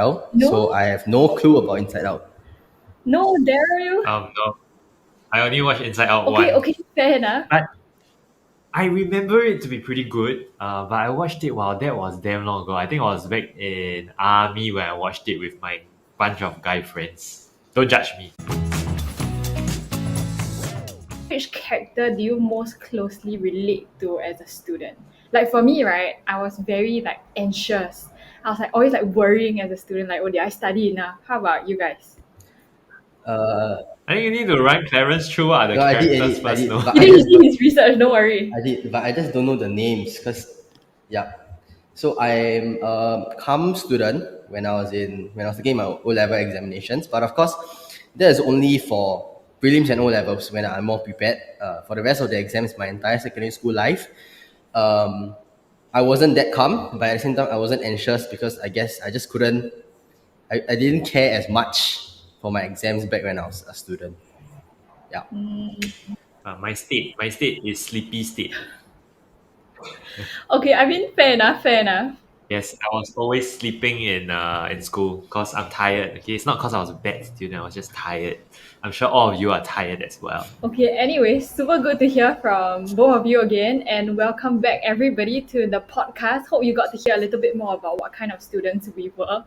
so No, I have no clue about Inside Out. no, dare you? No, I only watched Inside Out Okay, one, okay, fair enough. but I remember it to be pretty good. But I watched it while that was damn long ago. I think I was back in army when I watched it with my bunch of guy friends. Don't judge me. Which character do you most closely relate to as a student? Like for me, right, I was very like anxious. I was like always like worrying as a student, like, oh, did I study enough? How about you guys? Uh, I think you need to run Clarence through what are the no, characters first, no? but He I did, he just did his research, don't worry. I just don't know the names because, yeah. So I'm a calm student when I was taking my O level examinations, but of course, that is only for prelims and O levels when I'm more prepared. For the rest of the exams, my entire secondary school life, um, I wasn't that calm, but at the same time, I wasn't anxious because I guess I just couldn't. I didn't care as much for my exams back when I was a student. Yeah. My state is sleepy state. Okay, I mean, fair enough, fair enough. Yes, I was always sleeping in school because I'm tired. Okay, it's not because I was a bad student. I was just tired. I'm sure all of you are tired as well. Okay, anyway, super good to hear from both of you again, and welcome back everybody to the podcast. Hope you got to hear a little bit more about what kind of students we were.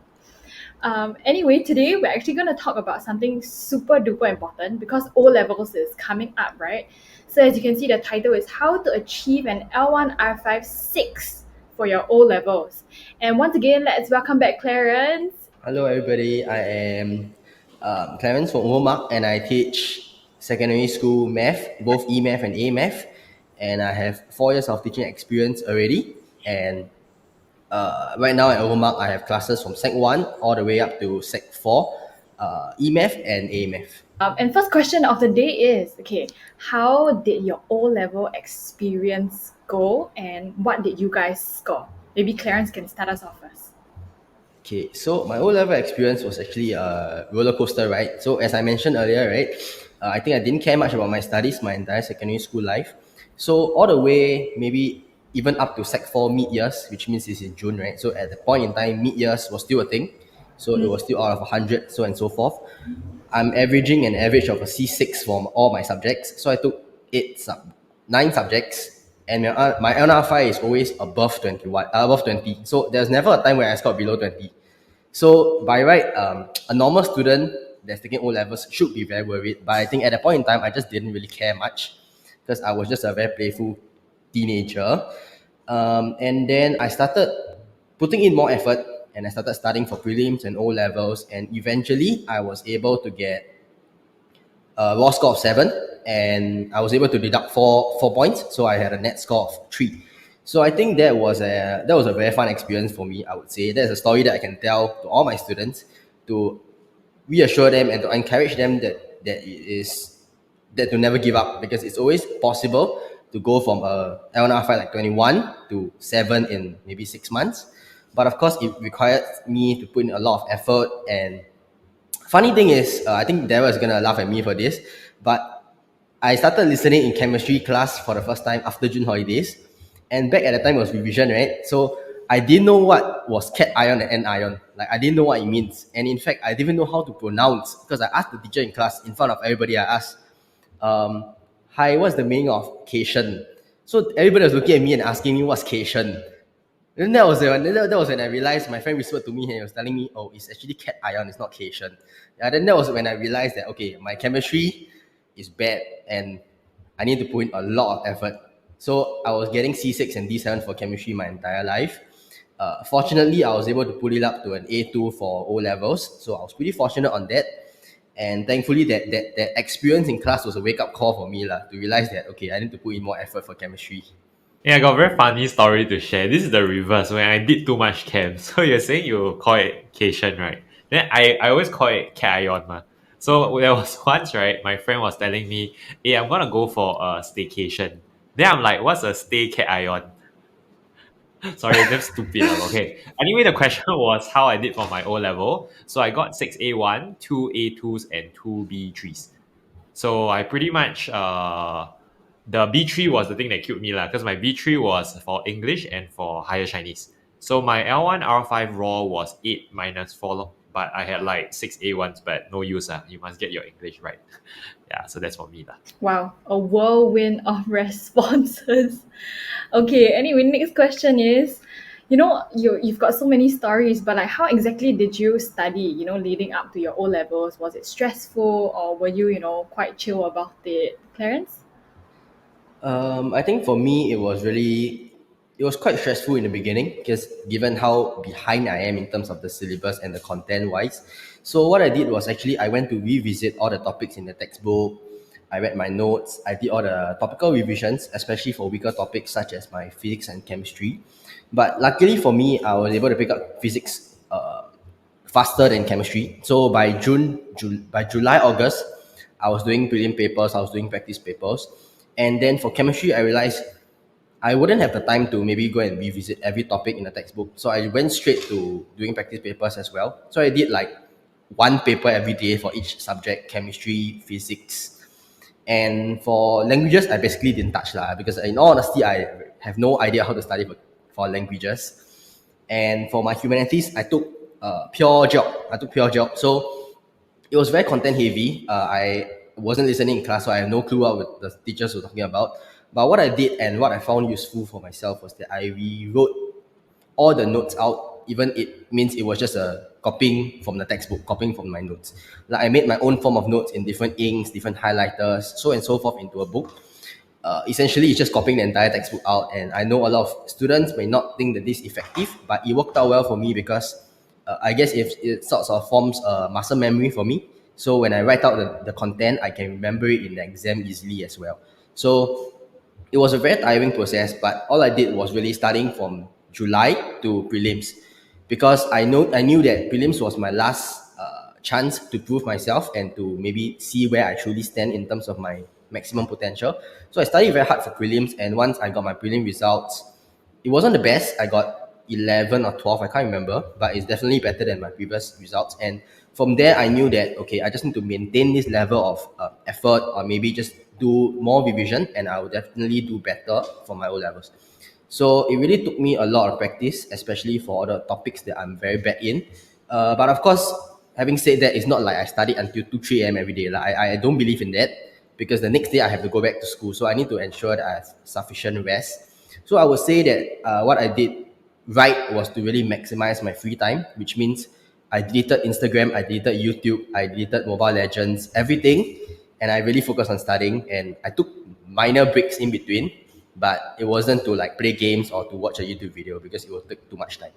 Anyway, today we're actually going to talk about something super duper important because O levels is coming up, right? So, as you can see, the title is How to Achieve an L1R5 6 for your O levels. And once again, let's welcome back Clarence. Hello, everybody. I am Clarence from OVERMUGGED, and I teach secondary school math, both E math and A math. And I have 4 years of teaching experience already. And right now at OVERMUGGED, I have classes from Sec 1 all the way up to Sec 4, E math and A math. And first question of the day is okay, how did your O level experience go and what did you guys score? Maybe Clarence can start us off first. Okay, so my O level experience was actually a roller coaster ride. So as I mentioned earlier, right, I think I didn't care much about my studies my entire secondary school life. So all the way, maybe even up to Sec 4 mid years, which means it's in June, right? So at the point in time, mid years was still a thing. So it was still out of 100, so and so forth. I'm averaging an average of a C6 for all my subjects. So I took 9 subjects, and my LNR5 is always above 21, above 20. So there's never a time where I scored below 20. So by right, a normal student that's taking O levels should be very worried. But I think at that point in time, I just didn't really care much because I was just a very playful teenager. And then I started putting in more effort, and I started studying for prelims and O levels. And eventually, I was able to get a raw score of 7, and I was able to deduct four points, so I had a net score of 3. So I think that was a very fun experience for me. I would say that's a story that I can tell to all my students to reassure them and to encourage them that to never give up, because it's always possible to go from a L1R5 like 21 to 7 in maybe 6 months. But of course, it required me to put in a lot of effort. And funny thing is, I think Daryl is gonna laugh at me for this, but I started listening in chemistry class for the first time after June holidays, and back at the time it was revision, right? So I didn't know what was cation and anion. Like I didn't know what it means, and in fact, I didn't even know how to pronounce because I asked the teacher in class in front of everybody. I asked, um, "Hi, what's the meaning of cation?" So everybody was looking at me and asking me what's cation. Then that was when I realized my friend whispered to me and he was telling me, "Oh, it's actually cation, it's not cation." Yeah, then that was when I realized that okay, my chemistry is bad and I need to put in a lot of effort. So I was getting C6 and D7 for chemistry my entire life. Fortunately, I was able to pull it up to an A2 for O levels. So I was pretty fortunate on that. And thankfully, that experience in class was a wake up call for me lah, to realize that okay, I need to put in more effort for chemistry. Yeah, I got a very funny story to share. This is the reverse when I did too much chem. So you're saying you call it cation, right? Then I always call it cation, ma. So there was once, right, my friend was telling me, hey, I'm gonna go for a staycation. Then I'm like, what's a staycation? Sorry, that's stupid. Okay. Anyway, the question was how I did for my O level. So I got 6A1, 2A2s, and 2B3s. So I pretty much the B3 was the thing that killed me lah, because my B3 was for English and for higher Chinese. So my L1R5 raw was 8 minus 4, lor, but I had like 6 A1s, but no use. You must get your English right. Yeah, so that's for me. Lah. Wow, a whirlwind of responses. Okay, anyway, next question is, you've got so many stories, but like how exactly did you study, leading up to your O levels? Was it stressful or were you, quite chill about it? Clarence? I think for me, it was quite stressful in the beginning because given how behind I am in terms of the syllabus and the content wise. So what I did was actually I went to revisit all the topics in the textbook. I read my notes. I did all the topical revisions, especially for weaker topics such as my physics and chemistry. But luckily for me, I was able to pick up physics faster than chemistry. So by by July, August, I was doing prelim papers, I was doing practice papers. And then for chemistry, I realized I wouldn't have the time to maybe go and revisit every topic in the textbook. So I went straight to doing practice papers as well. So I did like one paper every day for each subject, chemistry, physics. And for languages, I basically didn't touch lah because in all honesty, I have no idea how to study for languages. And for my humanities, I took pure geog. I took pure geog. So it was very content heavy. I wasn't listening in class, so I have no clue what the teachers were talking about. But what I did and what I found useful for myself was that I rewrote all the notes out, even it means it was just a copying from the textbook, copying from my notes. Like I made my own form of notes in different inks, different highlighters, so and so forth into a book. Essentially, it's just copying the entire textbook out. And I know a lot of students may not think that this is effective, but it worked out well for me because I guess if it sort of forms a muscle memory for me. So when I write out the content, I can remember it in the exam easily as well. So it was a very tiring process, but all I did was really studying from July to prelims because I knew that prelims was my last chance to prove myself and to maybe see where I truly stand in terms of my maximum potential. So I studied very hard for prelims, and once I got my prelim results, it wasn't the best. I got 11 or 12, I can't remember, but it's definitely better than my previous results. And from there, I knew that, okay, I just need to maintain this level of effort or maybe just do more revision and I will definitely do better for my O levels. So it really took me a lot of practice, especially for all the topics that I'm very bad in. But of course, having said that, it's not like I studied until 2, 3 a.m. every day. Like I don't believe in that because the next day I have to go back to school. So I need to ensure that I have sufficient rest. So I would say that what I did right was to really maximize my free time, which means I deleted Instagram, I deleted YouTube, I deleted Mobile Legends, everything, and I really focused on studying. And I took minor breaks in between, but it wasn't to like play games or to watch a YouTube video because it would take too much time.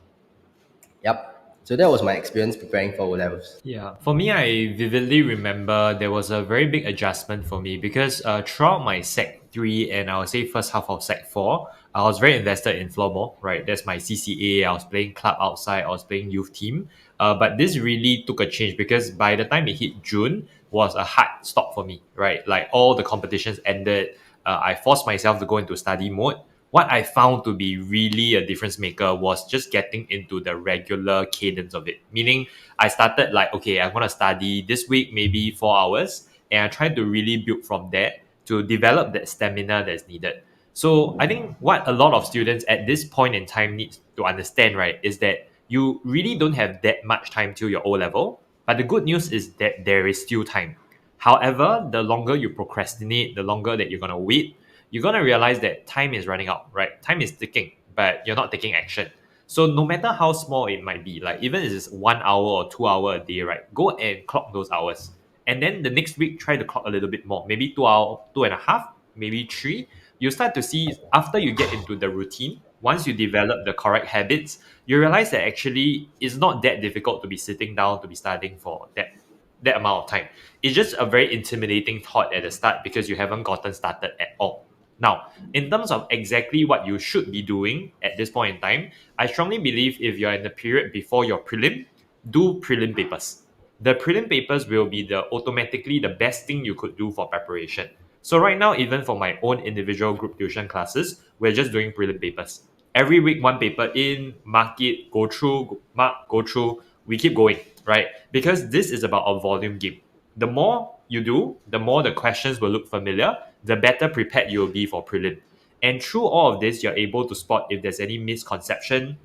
Yep. So that was my experience preparing for O levels. Yeah, for me, I vividly remember there was a very big adjustment for me because throughout my Sec 3 and I would say first half of Sec 4, I was very invested in floorball, right? That's my CCA. I was playing club outside, I was playing youth team. But this really took a change because by the time it hit June, was a hard stop for me, right? Like all the competitions ended. I forced myself to go into study mode. What I found to be really a difference maker was just getting into the regular cadence of it. Meaning, I started like, okay, I'm going to study this week, maybe 4 hours. And I tried to really build from that to develop that stamina that's needed. So I think what a lot of students at this point in time need to understand, right, is that you really don't have that much time till your O level. But the good news is that there is still time. However, the longer you procrastinate, the longer that you're going to wait, you're going to realize that time is running out, right? Time is ticking, but you're not taking action. So no matter how small it might be, like even if it's 1 hour or 2 hour a day, right? Go and clock those hours. And then the next week, try to clock a little bit more, maybe 2 hour, 2.5, maybe 3. You start to see after you get into the routine, once you develop the correct habits, you realize that actually it's not that difficult to be sitting down to be studying for that amount of time. It's just a very intimidating thought at the start because you haven't gotten started at all. Now, in terms of exactly what you should be doing at this point in time, I strongly believe if you're in the period before your prelim, do prelim papers. The prelim papers will be the automatically the best thing you could do for preparation. So right now, even for my own individual group tuition classes, we're just doing prelim papers. Every week, one paper in, mark it, go through, mark, go through. We keep going, right? Because this is about a volume game. The more you do, the more the questions will look familiar, the better prepared you will be for prelim. And through all of this, you're able to spot if there's any misconception,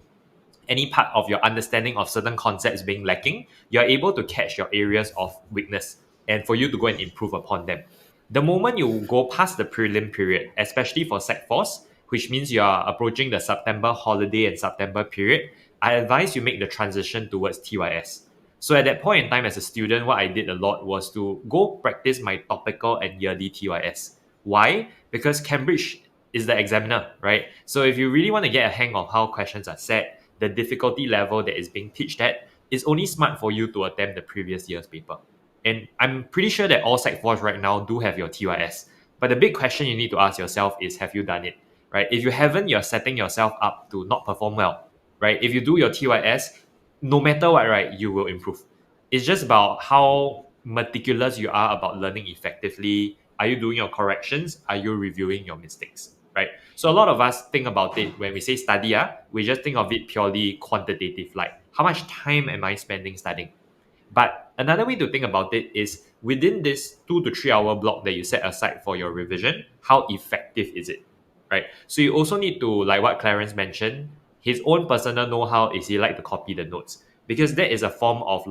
any part of your understanding of certain concepts being lacking, you're able to catch your areas of weakness and for you to go and improve upon them. The moment you go past the prelim period, especially for Sec 4s, which means you are approaching the September holiday and September period, I advise you make the transition towards TYS. So at that point in time as a student, what I did a lot was to go practice my topical and yearly TYS. Why? Because Cambridge is the examiner, right? So if you really want to get a hang of how questions are set, the difficulty level that is being taught at, it's only smart for you to attempt the previous year's paper. And I'm pretty sure that all Sec 4s right now do have your TYS. But the big question you need to ask yourself is, have you done it? Right? If you haven't, you're setting yourself up to not perform well. Right? If you do your TYS, no matter what, right, you will improve. It's just about how meticulous you are about learning effectively. Are you doing your corrections? Are you reviewing your mistakes? Right? So a lot of us think about it when we say study, we just think of it purely quantitative, like how much time am I spending studying? But another way to think about it is within this 2 to 3 hour block that you set aside for your revision, how effective is it? Right. So you also need to, like what Clarence mentioned, his own personal know-how is he like to copy the notes. Because that is a form of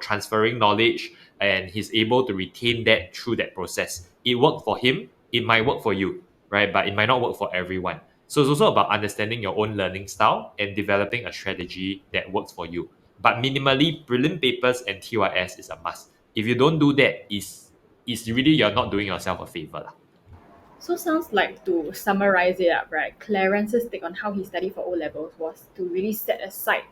transferring knowledge and he's able to retain that through that process. It worked for him, it might work for you, right? But it might not work for everyone. So it's also about understanding your own learning style and developing a strategy that works for you. But minimally, prelim papers and TYS is a must. If you don't do that, is really you're not doing yourself a favor lah. So sounds like, to summarize it up, right? Clarence's take on how he studied for O levels was to really set aside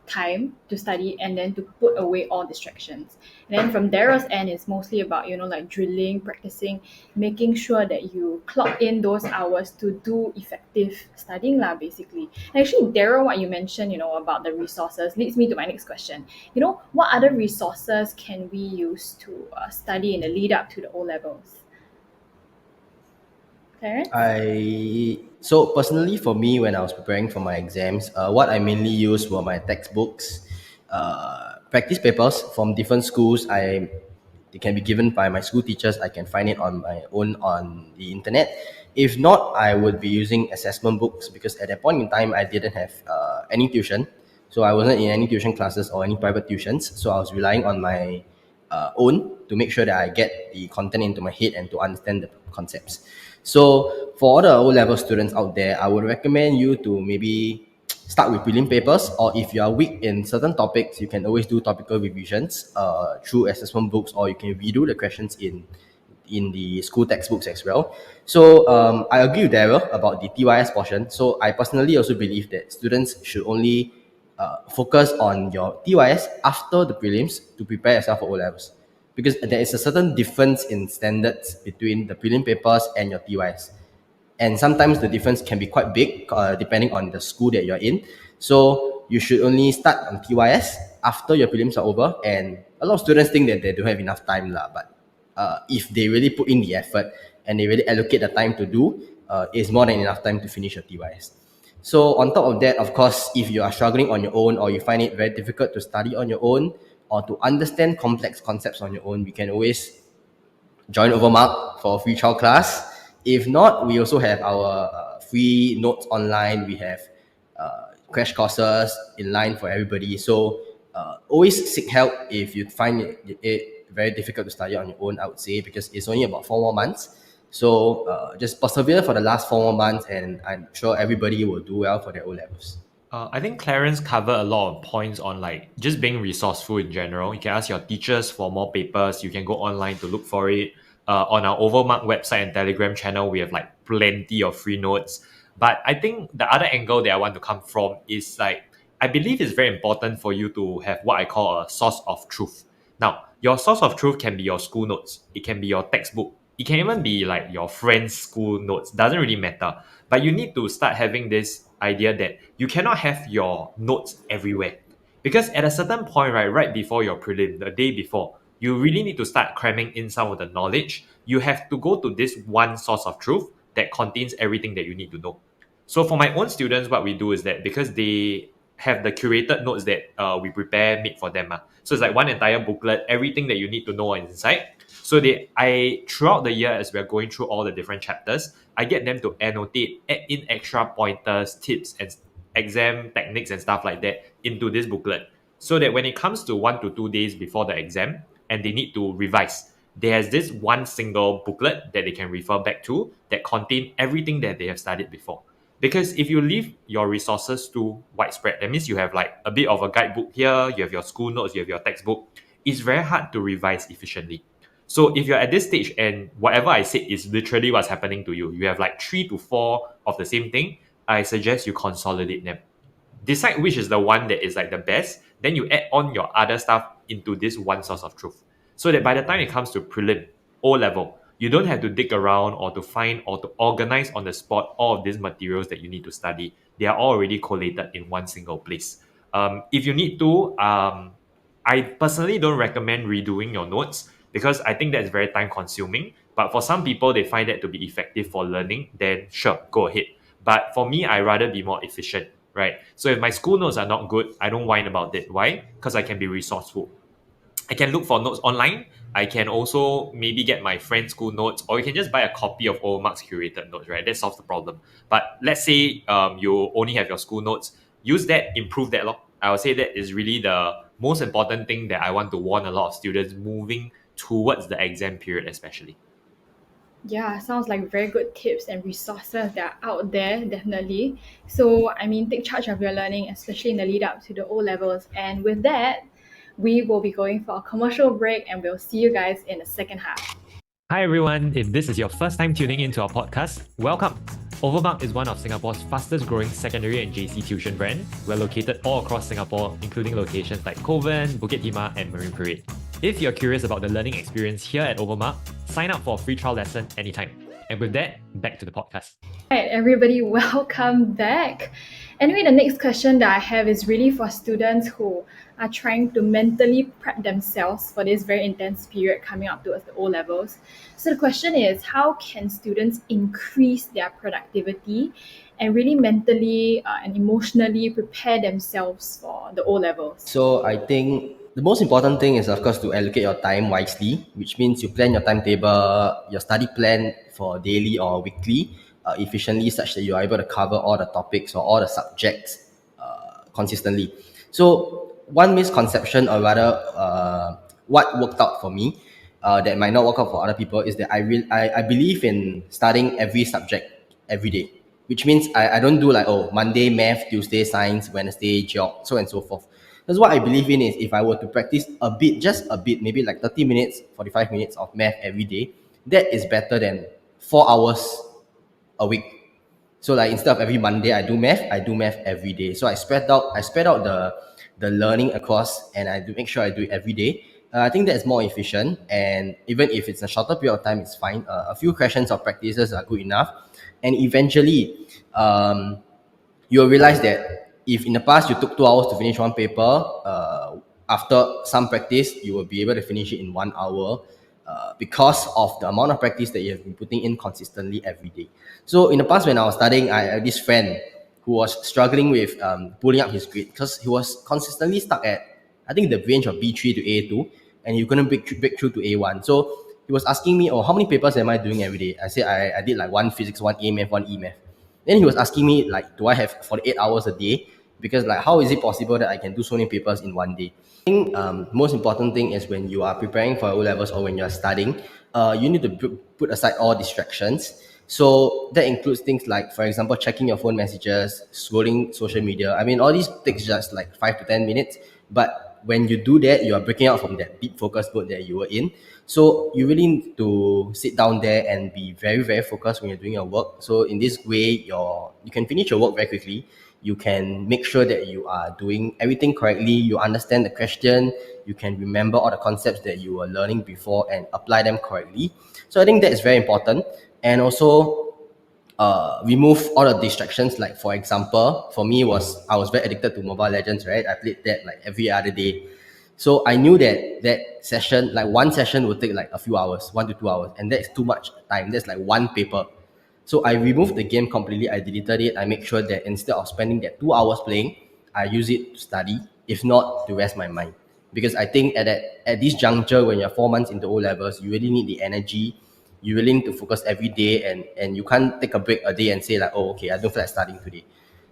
time to study and then to put away all distractions. And then from Daryl's end, it's mostly about, like drilling, practicing, making sure that you clock in those hours to do effective studying lah, basically. And actually, Daryl, what you mentioned, about the resources leads me to my next question. What other resources can we use to study in the lead up to the O levels? Clarence? So personally for me, when I was preparing for my exams, what I mainly used were my textbooks, practice papers from different schools. They can be given by my school teachers. I can find it on my own on the internet. If not, I would be using assessment books because at that point in time I didn't have any tuition, so I wasn't in any tuition classes or any private tuitions. So I was relying on my own to make sure that I get the content into my head and to understand the concepts. So for all the O level students out there, I would recommend you to maybe start with prelim papers, or if you are weak in certain topics, you can always do topical revisions through assessment books, or you can redo the questions in the school textbooks as well. So I agree with Daryl about the TYS portion. So I personally also believe that students should only focus on your TYS after the prelims to prepare yourself for O levels, because there is a certain difference in standards between the prelim papers and your TYS. And sometimes the difference can be quite big depending on the school that you're in. So you should only start on TYS after your prelims are over. And a lot of students think that they don't have enough time lah, but if they really put in the effort and they really allocate the time to do, it's more than enough time to finish your TYS. So on top of that, of course, if you are struggling on your own or you find it very difficult to study on your own or to understand complex concepts on your own, we can always join OVERMUGGED for a free trial class. If not, we also have our free notes online. We have crash courses in line for everybody. So always seek help if you find it very difficult to study on your own, I would say, because it's only about 4 more months. So just persevere for the last 4 more months, and I'm sure everybody will do well for their O levels. I think Clarence covered a lot of points on like just being resourceful in general. You can ask your teachers for more papers. You can go online to look for it. On our Overmark website and Telegram channel, we have like plenty of free notes. But I think the other angle that I want to come from is like I believe it's very important for you to have what I call a source of truth. Now, your source of truth can be your school notes. It can be your textbook. It can even be like your friend's school notes. Doesn't really matter. But you need to start having this idea that you cannot have your notes everywhere. Because at a certain point, right before your prelim, the day before, you really need to start cramming in some of the knowledge. You have to go to this one source of truth that contains everything that you need to know. So for my own students, what we do is that because they have the curated notes that we prepare made for them. So it's like one entire booklet, everything that you need to know is inside. So I throughout the year as we're going through all the different chapters, I get them to annotate, add in extra pointers, tips, and exam techniques and stuff like that into this booklet, so that when it comes to 1 to 2 days before the exam and they need to revise, there's this one single booklet that they can refer back to that contain everything that they have studied before. Because if you leave your resources too widespread, that means you have like a bit of a guidebook here, you have your school notes, you have your textbook. It's very hard to revise efficiently. So if you're at this stage and whatever I said is literally what's happening to you, you have like 3 to 4 of the same thing, I suggest you consolidate them. Decide which is the one that is like the best, then you add on your other stuff into this one source of truth. So that by the time it comes to prelim, O level, you don't have to dig around or to find or to organize on the spot all of these materials that you need to study. They are all already collated in one single place. If you need to, I personally don't recommend redoing your notes because I think that's very time consuming. But for some people, they find that to be effective for learning, then sure, go ahead. But for me, I rather be more efficient, right? So if my school notes are not good, I don't whine about it. Why? Because I can be resourceful. I can look for notes online. I can also maybe get my friend's school notes, or you can just buy a copy of Overmark's curated notes, right? That solves the problem. But let's say you only have your school notes, use that, improve that. I would say that is really the most important thing that I want to warn a lot of students moving towards the exam period, especially. Yeah, sounds like very good tips and resources that are out there, definitely. So, I mean, take charge of your learning, especially in the lead up to the O levels. And with that, we will be going for a commercial break and we'll see you guys in the second half. Hi everyone, if this is your first time tuning into our podcast, welcome. Overmugged is one of Singapore's fastest growing secondary and JC tuition brand. We're located all across Singapore, including locations like Kovan, Bukit Timah, and Marine Parade. If you're curious about the learning experience here at Overmugged, sign up for a free trial lesson anytime. And with that, back to the podcast. All right, everybody, welcome back. Anyway, the next question that I have is really for students who are trying to mentally prep themselves for this very intense period coming up towards the O levels. So the question is, how can students increase their productivity and really mentally and emotionally prepare themselves for the O levels? So I think the most important thing is, of course, to allocate your time wisely, which means you plan your timetable, your study plan for daily or weekly efficiently, such that you are able to cover all the topics or all the subjects consistently. So one misconception, or rather, what worked out for me that might not work out for other people, is that I believe in studying every subject every day, which means I don't do like, oh, Monday math, Tuesday science, Wednesday geog, so and so forth. Because what I believe in is, if I were to practice a bit, just a bit, maybe like 30 minutes, 45 minutes of math every day, that is better than 4 hours a week. So like, instead of every Monday I do math every day. So I spread out the learning across, and I do make sure I do it every day. I think that's more efficient, and even if it's a shorter period of time, it's fine. A few questions or practices are good enough, and eventually, you'll realize that if in the past you took 2 hours to finish one paper, after some practice, you will be able to finish it in 1 hour. Because of the amount of practice that you have been putting in consistently every day. So in the past, when I was studying, I had this friend who was struggling with pulling up his grade because he was consistently stuck at, I think, the range of B3 to A2, and he couldn't break through to A1. So he was asking me, oh, how many papers am I doing every day? I said I did like one physics, one A math, one E math. Then he was asking me, like, do I have 48 hours a day? Because like, how is it possible that I can do so many papers in one day? I think most important thing is, when you are preparing for O levels or when you are studying, you need to put aside all distractions. So that includes things like, for example, checking your phone messages, scrolling social media. I mean, all these takes just like 5 to 10 minutes, but when you do that, you are breaking out from that deep focus mode that you were in. So you really need to sit down there and be very, very focused when you're doing your work. So in this way, you can finish your work very quickly. You can make sure that you are doing everything correctly. You understand the question. You can remember all the concepts that you were learning before and apply them correctly. So I think that is very important. And also, remove all the distractions. Like, for example, for me, I was very addicted to Mobile Legends, right? I played that like every other day. So I knew that session, like one session, would take like a few hours, 1 to 2 hours, and that's too much time. That's like one paper. So I removed the game completely. I deleted it. I make sure that instead of spending that 2 hours playing, I use it to study, if not to rest my mind. Because I think at this juncture, when you're 4 months into O levels, you really need the energy. You really need to focus every day, and you can't take a break a day and say like, oh, okay, I don't feel like studying today.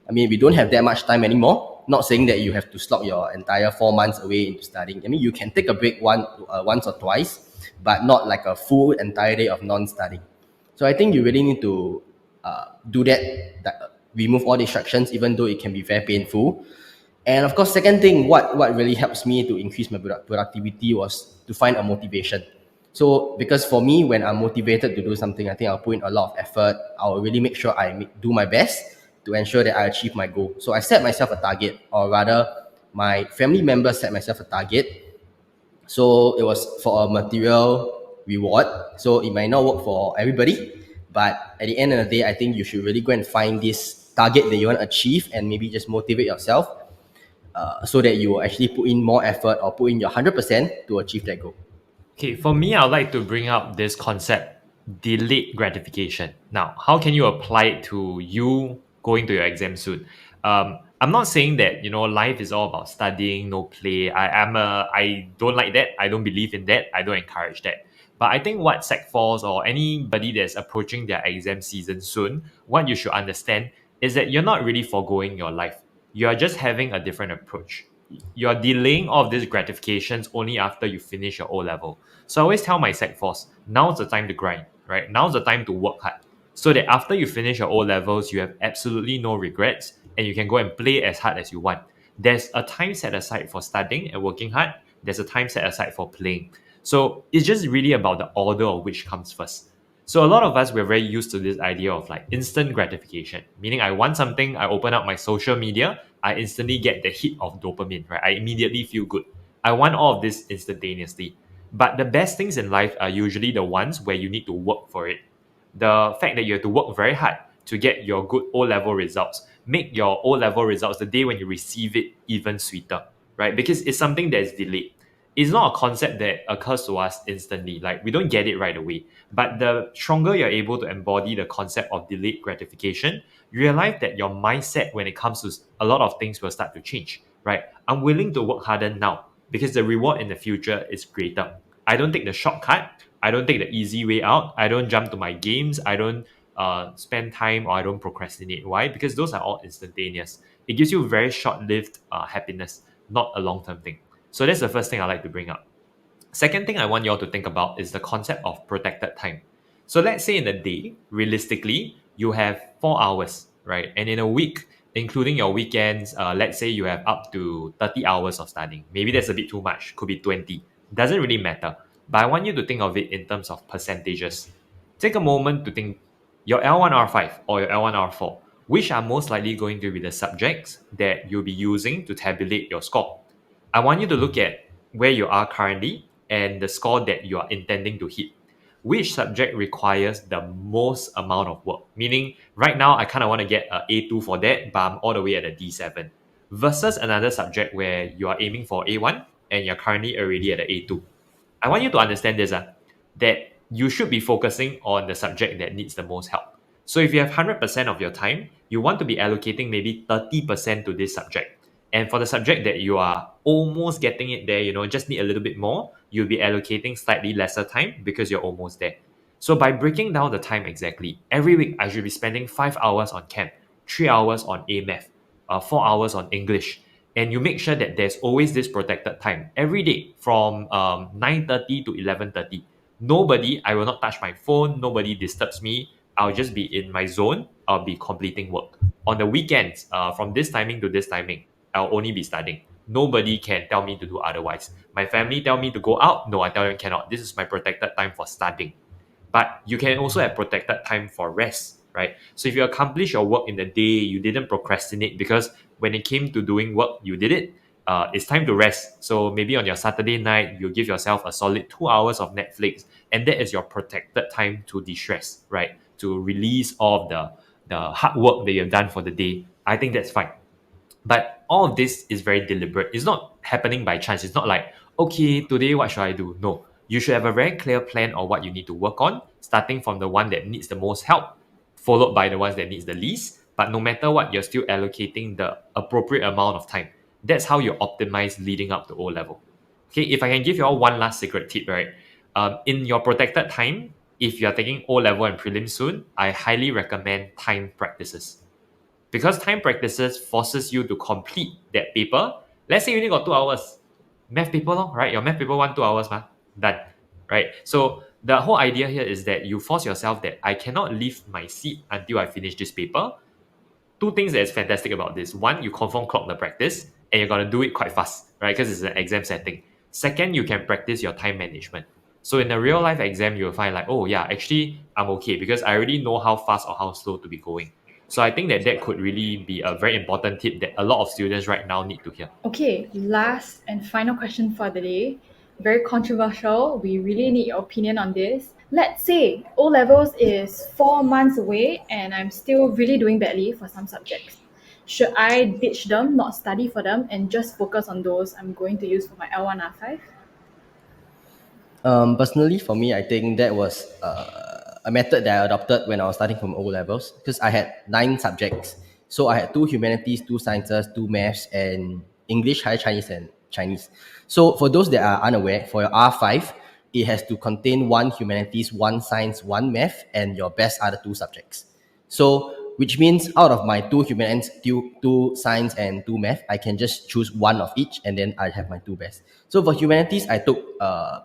I mean, we don't have that much time anymore. Not saying that you have to slog your entire 4 months away into studying. I mean, you can take a break once or twice, but not like a full entire day of non-studying. So I think you really need to do that, remove all distractions, even though it can be very painful. And of course, second thing, what really helps me to increase my productivity was to find a motivation. So because for me, when I'm motivated to do something, I think I'll put in a lot of effort. I'll really make sure do my best to ensure that I achieve my goal. So I set myself a target, or rather, my family members set myself a target. So it was for a material reward. So it might not work for everybody, but at the end of the day, I think you should really go and find this target that you want to achieve and maybe just motivate yourself so that you will actually put in more effort or put in your 100% to achieve that goal. Okay, for me, I'd like to bring up this concept, delayed gratification. Now, how can you apply it to you going to your exam soon? I'm not saying that life is all about studying, no play. I don't like that. I don't believe in that. I don't encourage that. But I think what Sec 4s or anybody that's approaching their exam season soon, what you should understand is that you're not really foregoing your life. You're just having a different approach. You're delaying all of these gratifications only after you finish your O level. So I always tell my Sec 4s, now's the time to grind, right? Now's the time to work hard. So that after you finish your O levels, you have absolutely no regrets and you can go and play as hard as you want. There's a time set aside for studying and working hard. There's a time set aside for playing. So it's just really about the order of which comes first. So a lot of us, we're very used to this idea of like instant gratification, meaning I want something, I open up my social media, I instantly get the hit of dopamine, right? I immediately feel good. I want all of this instantaneously. But the best things in life are usually the ones where you need to work for it. The fact that you have to work very hard to get your good O level results, make your O level results the day when you receive it even sweeter, right? Because it's something that is delayed. It's not a concept that occurs to us instantly. Like we don't get it right away. But the stronger you're able to embody the concept of delayed gratification, you realize that your mindset when it comes to a lot of things will start to change, right? I'm willing to work harder now because the reward in the future is greater. I don't take the shortcut. I don't take the easy way out. I don't jump to my games. I don't spend time or I don't procrastinate. Why? Because those are all instantaneous. It gives you very short-lived happiness, not a long-term thing. So that's the first thing I like to bring up. Second thing I want you all to think about is the concept of protected time. So let's say in a day, realistically, you have 4 hours, right? And in a week, including your weekends, let's say you have up to 30 hours of studying. Maybe that's a bit too much, could be 20. Doesn't really matter. But I want you to think of it in terms of percentages. Take a moment to think your L1R5 or your L1R4, which are most likely going to be the subjects that you'll be using to tabulate your score. I want you to look at where you are currently and the score that you are intending to hit. Which subject requires the most amount of work? Meaning, right now, I kind of want to get an A2 for that, but I'm all the way at a D7. Versus another subject where you are aiming for A1 and you're currently already at an A2. I want you to understand this, that you should be focusing on the subject that needs the most help. So if you have 100% of your time, you want to be allocating maybe 30% to this subject. And for the subject that you are almost getting it there, just need a little bit more, you'll be allocating slightly lesser time because you're almost there. So by breaking down the time exactly, every week I should be spending 5 hours on chem, 3 hours on A math, 4 hours on English. And you make sure that there's always this protected time every day from 9:30 to 11:30. Nobody, I will not touch my phone. Nobody disturbs me. I'll just be in my zone. I'll be completing work. On the weekends, from this timing to this timing, I'll only be studying. Nobody can tell me to do otherwise. My family tell me to go out. No, I tell them cannot. This is my protected time for studying. But you can also have protected time for rest, right? So if you accomplish your work in the day, you didn't procrastinate because when it came to doing work, you did it. It's time to rest. So maybe on your Saturday night, you give yourself a solid 2 hours of Netflix, and that is your protected time to de-stress, right? To release all of the hard work that you've done for the day. I think that's fine. But all of this is very deliberate. It's not happening by chance. It's not like, okay, today what should I do? No. You should have a very clear plan of what you need to work on, starting from the one that needs the most help, followed by the ones that needs the least. But no matter what, you're still allocating the appropriate amount of time. That's how you optimize leading up to O level. Okay, if I can give you all one last secret tip, right? In your protected time, if you're taking O level and prelim soon, I highly recommend time practices. Because time practices forces you to complete that paper. Let's say you only got 2 hours. Math paper, lor, right? Your math paper 1 2 hours, ma. Done. Right? So the whole idea here is that you force yourself that I cannot leave my seat until I finish this paper. Two things that is fantastic about this. One, you confirm clock the practice and you're gonna do it quite fast, right? Because it's an exam setting. Second, you can practice your time management. So in a real life exam, you'll find like, oh yeah, actually I'm okay because I already know how fast or how slow to be going. So I think that that could really be a very important tip that a lot of students right now need to hear. Okay, last and final question for the day. Very controversial. We really need your opinion on this. Let's say O levels is 4 months away and I'm still really doing badly for some subjects. Should I ditch them, not study for them, and just focus on those I'm going to use for my L1R5? Personally, for me, I think that was a method that I adopted when I was starting from O levels because I had 9 subjects. So I had 2 humanities, 2 sciences, 2 maths, and English, Higher Chinese, and Chinese. So for those that are unaware, for your R5, it has to contain 1 humanities, 1 science, 1 math, and your best other 2 subjects. So, which means out of my 2 humanities, 2 science, and 2 math, I can just choose one of each, and then I have my 2 best. So for humanities, I took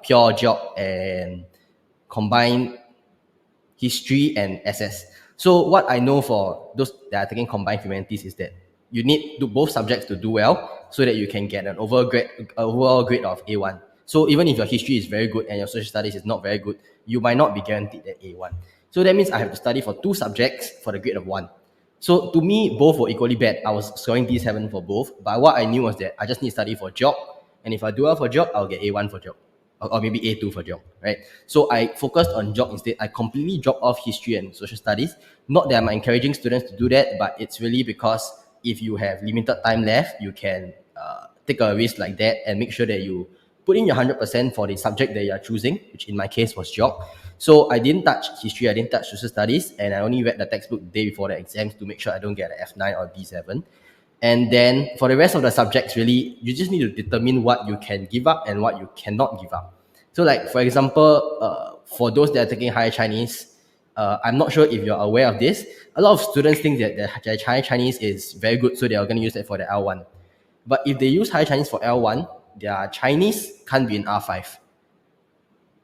pure geog and combined history and SS. So what I know for those that are taking combined humanities is that you need both subjects to do well so that you can get an overall grade of A1. So even if your history is very good and your social studies is not very good, you might not be guaranteed that A1. So that means I have to study for 2 subjects for the grade of 1. So to me, both were equally bad. I was scoring D7 for both, but what I knew was that I just need to study for geog, and if I do well for geog, I'll get A1 for geog, or maybe A2 for geog, right? So I focused on geog instead. I completely dropped off history and social studies. Not that I'm encouraging students to do that, but it's really because if you have limited time left, you can take a risk like that and make sure that you put in your 100% for the subject that you are choosing, which in my case was geog. So I didn't touch history, I didn't touch social studies, and I only read the textbook the day before the exams to make sure I don't get an F9 or D7. And then for the rest of the subjects, really, you just need to determine what you can give up and what you cannot give up. So, like for example, for those that are taking higher Chinese, I'm not sure if you're aware of this. A lot of students think that their higher Chinese is very good, so they are going to use it for the L1. But if they use higher Chinese for L1, their Chinese can't be in R5.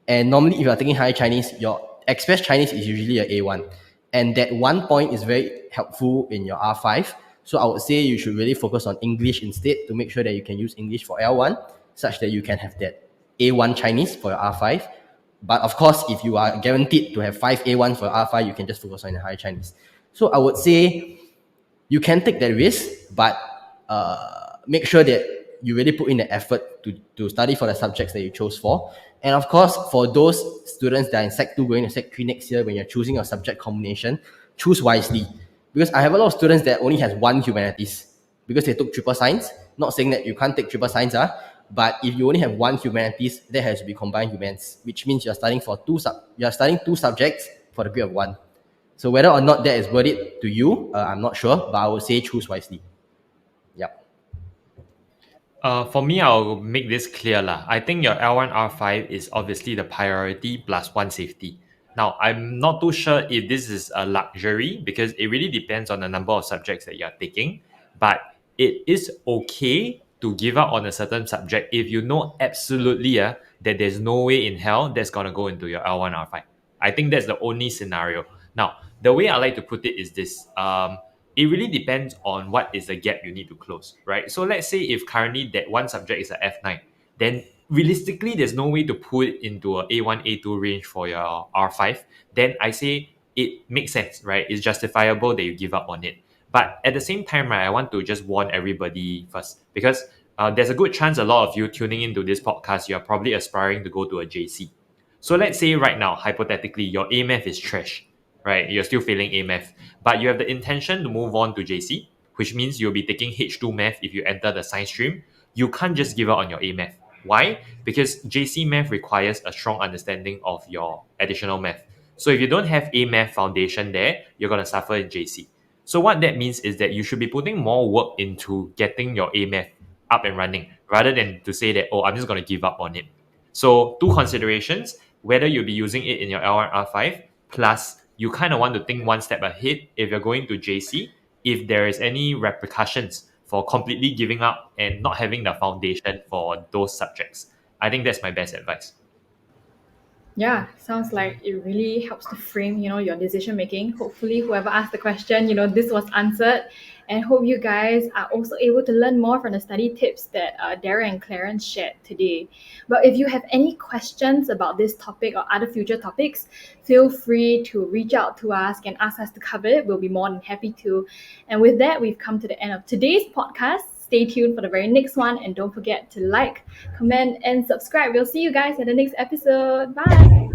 And normally, if you're taking higher Chinese, your express Chinese is usually a A1. And that 1 point is very helpful in your R5. So I would say you should really focus on English instead to make sure that you can use English for L1, such that you can have that A1 Chinese for your R5. But of course, if you are guaranteed to have 5 A1s for R5, you can just focus on the higher Chinese. So I would say you can take that risk, but make sure that you really put in the effort to study for the subjects that you chose for. And of course, for those students that are in Sec 2 going to Sec 3 next year, when you're choosing your subject combination, choose wisely. Because I have a lot of students that only has 1 humanities because they took triple science. Not saying that you can't take triple science, but if you only have 1 humanities, that has to be combined humans, which means you're studying for you're studying 2 subjects for the grade of 1. So whether or not that is worth it to you, I'm not sure, but I would say choose wisely. Yep. For me, I'll make this clear lah. I think your L1R5 is obviously the priority plus one safety. Now, I'm not too sure if this is a luxury because it really depends on the number of subjects that you're taking. But it is okay to give up on a certain subject if you know absolutely that there's no way in hell that's going to go into your L1R5. I think that's the only scenario. Now, the way I like to put it is this. It really depends on what is the gap you need to close, right? So let's say if currently that one subject is a F9, then realistically there's no way to put it into a A1, A2 range for your R5. Then I say it makes sense, right? It's justifiable that you give up on it. But at the same time, right, I want to just warn everybody first because there's a good chance a lot of you tuning into this podcast, you're probably aspiring to go to a JC. So let's say right now, hypothetically, your A math is trash, right? You're still failing A math, but you have the intention to move on to JC, which means you'll be taking H2 math if you enter the science stream. You can't just give up on your A math. Why? Because JC math requires a strong understanding of your additional math. So if you don't have A math foundation there, you're going to suffer in JC. So what that means is that you should be putting more work into getting your A math up and running rather than to say that, oh, I'm just going to give up on it. So two considerations, whether you'll be using it in your L1R5, plus you kind of want to think one step ahead if you're going to JC. if there is any repercussions for completely giving up and not having the foundation for those subjects. I think that's my best advice. Yeah, sounds like it really helps to frame, your decision making. Hopefully, whoever asked the question, this was answered. And hope you guys are also able to learn more from the study tips that Dara and Clarence shared today. But if you have any questions about this topic or other future topics, feel free to reach out to us and ask us to cover it. We'll be more than happy to. And with that, we've come to the end of today's podcast. Stay tuned for the very next one, and don't forget to like, comment, and subscribe. We'll see you guys in the next episode. Bye.